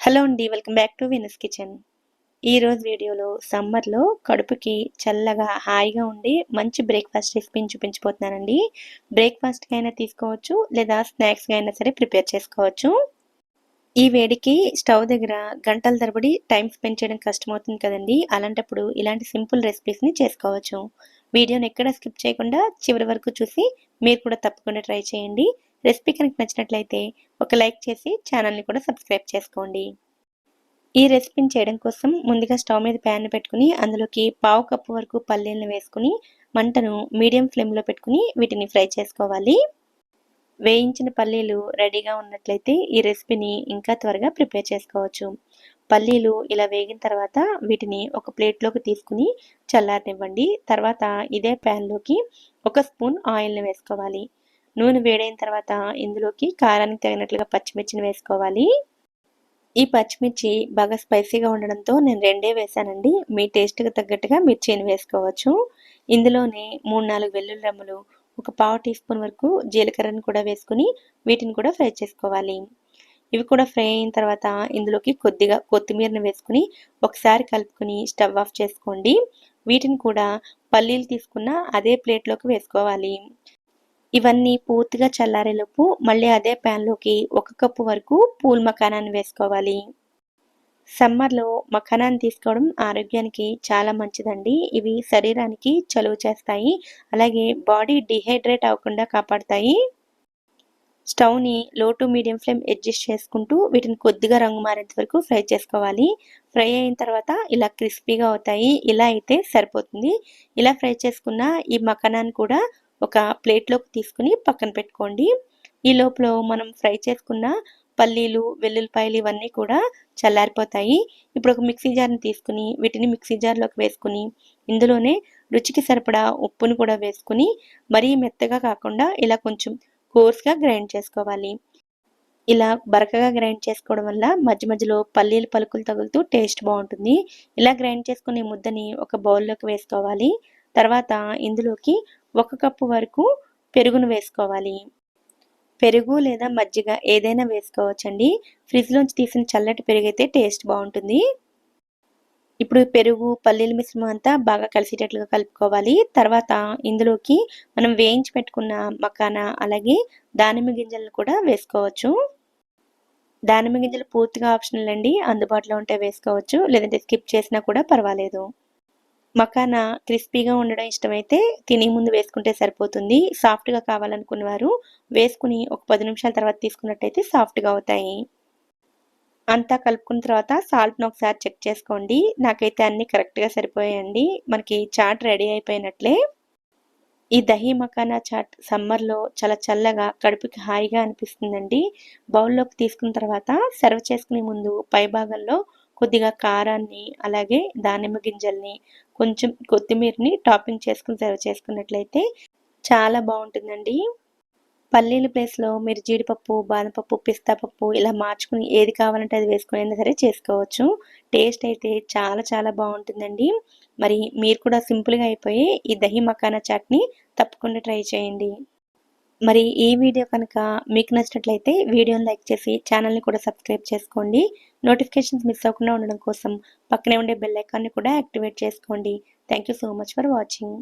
Hello అండి, welcome back to Venus kitchen. ఈరోజు వీడియోలో సమ్మర్లో కడుపుకి చల్లగా హాయిగా ఉండి మంచి బ్రేక్ఫాస్ట్ రెసిపీని చూపించబోతున్నానండి. బ్రేక్ఫాస్ట్కి అయినా తీసుకోవచ్చు, లేదా స్నాక్స్గా అయినా సరే ప్రిపేర్ చేసుకోవచ్చు. ఈ వేడికి స్టవ్ దగ్గర గంటల తరబడి టైం స్పెండ్ చేయడం కష్టమవుతుంది కదండి. అలాంటప్పుడు ఇలాంటి సింపుల్ రెసిపీస్ని చేసుకోవచ్చు. వీడియోని ఎక్కడ స్కిప్ చేయకుండా చివరి వరకు చూసి మీరు కూడా తప్పకుండా ట్రై చేయండి. రెసిపీ కనుక నచ్చినట్లయితే ఒక లైక్ చేసి ఛానల్ని కూడా సబ్స్క్రైబ్ చేసుకోండి. ఈ రెసిపీని చేయడం కోసం ముందుగా స్టవ్ మీద ప్యాన్ పెట్టుకుని అందులోకి పావు కప్పు వరకు పల్లీలను వేసుకుని మంటను మీడియం ఫ్లేమ్లో పెట్టుకుని వీటిని ఫ్రై చేసుకోవాలి. వేయించిన పల్లీలు రెడీగా ఉన్నట్లయితే ఈ రెసిపీని ఇంకా త్వరగా ప్రిపేర్ చేసుకోవచ్చు. పల్లీలు ఇలా వేగిన తర్వాత వీటిని ఒక ప్లేట్లోకి తీసుకుని చల్లారనివ్వండి. తర్వాత ఇదే ప్యాన్లోకి 1 స్పూన్ ఆయిల్ని వేసుకోవాలి. నూనె వేడైన తర్వాత ఇందులోకి కారానికి తగినట్లుగా పచ్చిమిర్చిని వేసుకోవాలి. ఈ పచ్చిమిర్చి బాగా స్పైసీగా ఉండడంతో నేను 2 వేసానండి. మీ టేస్ట్కి తగ్గట్టుగా మిర్చిని వేసుకోవచ్చు. ఇందులోనే 3-4 వెల్లుల్లి రెమ్మలు, ఒక పావు టీ స్పూన్ వరకు జీలకర్రను కూడా వేసుకుని వీటిని కూడా ఫ్రై చేసుకోవాలి. ఇవి కూడా ఫ్రై అయిన తర్వాత ఇందులోకి కొద్దిగా కొత్తిమీరను వేసుకుని ఒకసారి కలుపుకొని స్టవ్ ఆఫ్ చేసుకోండి. వీటిని కూడా పల్లీలు తీసుకున్న అదే ప్లేట్లోకి వేసుకోవాలి. ఇవన్నీ పూర్తిగా చల్లారేలోపు మళ్ళీ అదే ప్యాన్లోకి 1 కప్పు వరకు పూల్ మఖానాన్ని వేసుకోవాలి. సమ్మర్లో మఖానాన్ని తీసుకోవడం ఆరోగ్యానికి చాలా మంచిదండి. ఇవి శరీరానికి చలువ చేస్తాయి, అలాగే బాడీ డిహైడ్రేట్ అవ్వకుండా కాపాడుతాయి. స్టవ్ని లో టు మీడియం ఫ్లేమ్ అడ్జస్ట్ చేసుకుంటూ వీటిని కొద్దిగా రంగు మారేంత వరకు ఫ్రై చేసుకోవాలి. ఫ్రై అయిన తర్వాత ఇలా క్రిస్పీగా అవుతాయి. ఇలా అయితే సరిపోతుంది. ఇలా ఫ్రై చేసుకున్న ఈ మఖానాన్ని కూడా ఒక ప్లేట్లోకి తీసుకుని పక్కన పెట్టుకోండి. ఈ లోపల మనం ఫ్రై చేసుకున్న పల్లీలు, వెల్లుల్లిపాయలు ఇవన్నీ కూడా చల్లారిపోతాయి. ఇప్పుడు ఒక మిక్సీ జార్ని తీసుకుని వీటిని మిక్సీ జార్లోకి వేసుకుని ఇందులోనే రుచికి సరిపడా ఉప్పును కూడా వేసుకుని మరీ మెత్తగా కాకుండా ఇలా కొంచెం కోర్స్గా గ్రైండ్ చేసుకోవాలి. ఇలా బరకగా గ్రైండ్ చేసుకోవడం వల్ల మధ్య మధ్యలో పల్లీల పలుకులు తగులుతూ టేస్ట్ బాగుంటుంది. ఇలా గ్రైండ్ చేసుకునే ముద్దని ఒక బౌల్లోకి వేసుకోవాలి. తర్వాత ఇందులోకి 1 కప్పు వరకు పెరుగును వేసుకోవాలి. పెరుగు లేదా మజ్జిగ ఏదైనా వేసుకోవచ్చండి. ఫ్రిడ్జ్లోంచి తీసిన చల్లటి పెరుగు అయితే టేస్ట్ బాగుంటుంది. ఇప్పుడు పెరుగు, పల్లీల మిశ్రమం అంతా బాగా కలిసేటట్లుగా కలుపుకోవాలి. తర్వాత ఇందులోకి మనం వేయించి పెట్టుకున్న మఖానా, అలాగే దానిమ్మ గింజలను కూడా వేసుకోవచ్చు. దానిమ్మ గింజలు పూర్తిగా ఆప్షనల్ అండి. అందుబాటులో ఉంటే వేసుకోవచ్చు, లేదంటే స్కిప్ చేసినా కూడా పర్వాలేదు. మఖానా క్రిస్పీగా ఉండడం ఇష్టమైతే తినే ముందు వేసుకుంటే సరిపోతుంది. సాఫ్ట్గా కావాలనుకున్న వారు వేసుకుని ఒక 10 నిమిషాల తర్వాత తీసుకున్నట్టయితే సాఫ్ట్గా అవుతాయి. అంతా కలుపుకున్న తర్వాత సాల్ట్‌ని ఒకసారి చెక్ చేసుకోండి. నాకైతే అన్నీ కరెక్ట్‌గా సరిపోయాయండి. మనకి చాట్ రెడీ అయిపోయినట్లే. ఈ దహీ మఖానా చాట్ సమ్మర్‌లో చాలా చల్లగా కడుపుకి హాయిగా అనిపిస్తుందండి. బౌల్‌లోకి తీసుకున్న తర్వాత సర్వ్ చేసుకునే ముందు పై భాగంలో కొద్దిగా కారాన్ని, అలాగే దానిమ్మ గింజల్ని, కొంచెం కొత్తిమీరని టాపింగ్ చేసుకొని సర్వ్ చేసుకున్నట్లయితే చాలా బాగుంటుందండి. పల్లీల ప్లేస్‌లో మీరు జీడిపప్పు, బాదం పప్పు, పిస్తా పప్పు ఇలా మార్చుకుని ఏది కావాలంటే అది వేసుకొనైనా సరే చేసుకోవచ్చు. టేస్ట్ అయితే చాలా చాలా బాగుంటుందండి. మరి మీరు కూడా సింపుల్‌గా అయిపోయే ఈ దహీ మఖానా చాట్‌ని తప్పకుండా ట్రై చేయండి. మరి ఈ వీడియో కనుక మీకు నచ్చినట్లయితే వీడియోని లైక్ చేసి ఛానల్‌ని కూడా సబ్స్క్రైబ్ చేసుకోండి. నోటిఫికేషన్స్ మిస్ అవ్వకుండా ఉండడం కోసం పక్కనే ఉండే బెల్ ఐకాన్‌ని కూడా యాక్టివేట్ చేసుకోండి. Thank you so much for watching.